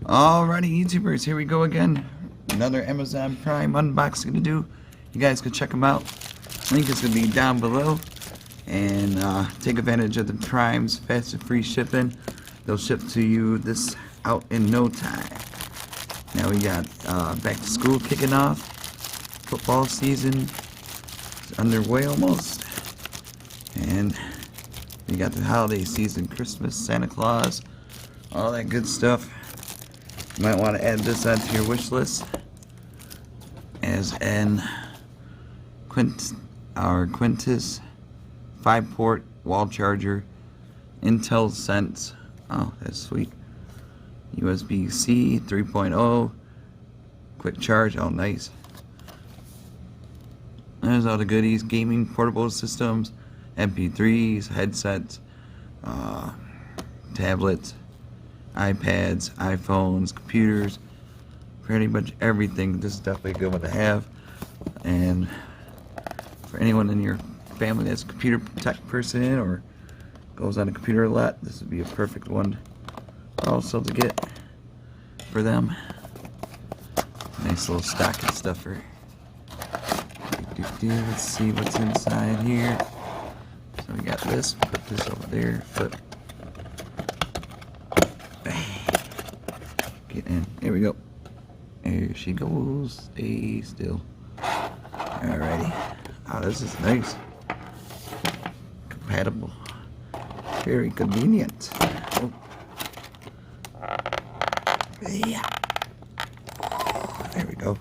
Alrighty, YouTubers, here we go again. Another Amazon Prime unboxing to do. You guys can check them out. Link is going to be down below. And take advantage of the Prime's fast and free shipping. They'll ship to you this out in no time. Now we got back to school kicking off. Football season is underway almost. And we got the holiday season, Christmas, Santa Claus, all that good stuff. You might want to add this onto your wish list as an Quntis 5-port wall charger, Intel Sense. Oh, that's sweet. USB-C 3.0, quick charge. Oh, nice. There's all the goodies: gaming portable systems, MP3s, headsets, tablets, iPads, iPhones, computers, pretty much everything. This is definitely a good one to have. And for anyone in your family that's a computer tech person or goes on a computer a lot, this would be a perfect one also to get for them. Nice little stocking stuffer. Let's see what's inside here. So we got this, put this over there, flip. Get in. Here we go. There she goes. Stay still. Alrighty. Oh, this is nice. Compatible. Very convenient. Oh. Yeah. Oh, there we go.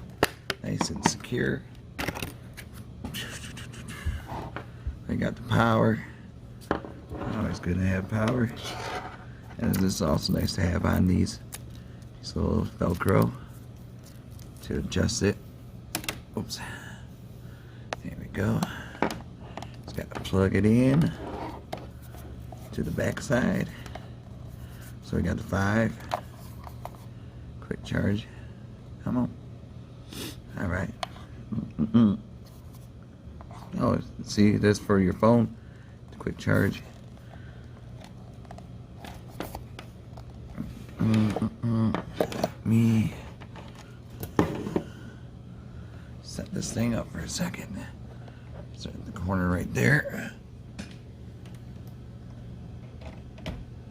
Nice and secure. We got the power. Always good to have power. And this is also nice to have on these little Velcro to adjust it. Oops. There we go. Just got to plug it in to the back side. So we got the 5. Quick charge. Come on. Alright. Oh, see, this for your phone. Quick charge. Let me set this thing up for a second. Set in the corner right there.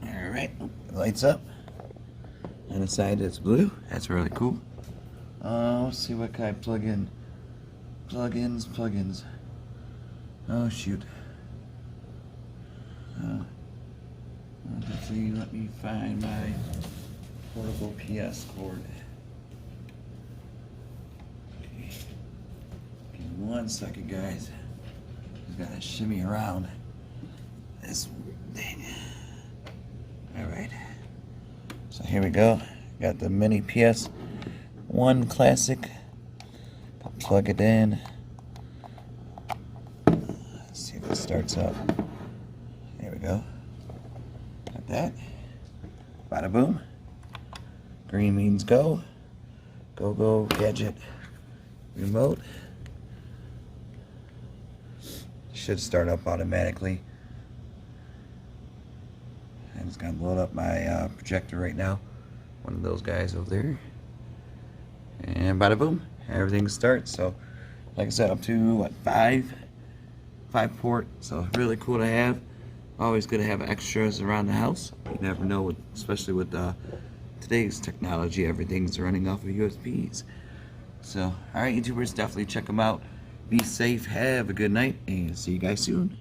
Alright, lights up. On the side it's blue. That's really cool. Let's see what kind of plug-in. Plugins. Oh shoot. Let's see, let me find my portable PS cord. Okay. Give me 1 second, guys. Just gotta shimmy around this thing. Alright. So here we go. Got the mini PS1 Classic. Plug it in. Let's see if it starts up. There we go. Got that. Bada boom. Green means go. Go gadget. Remote. Should start up automatically. I'm just gonna load up my projector right now. One of those guys over there. And bada boom. Everything starts. So like I said, up to what, 5-port. So really cool to have. Always good to have extras around the house. You never know, especially with today's technology, everything's running off of USBs. So alright, YouTubers, definitely check them out. Be safe, have a good night, and see you guys soon.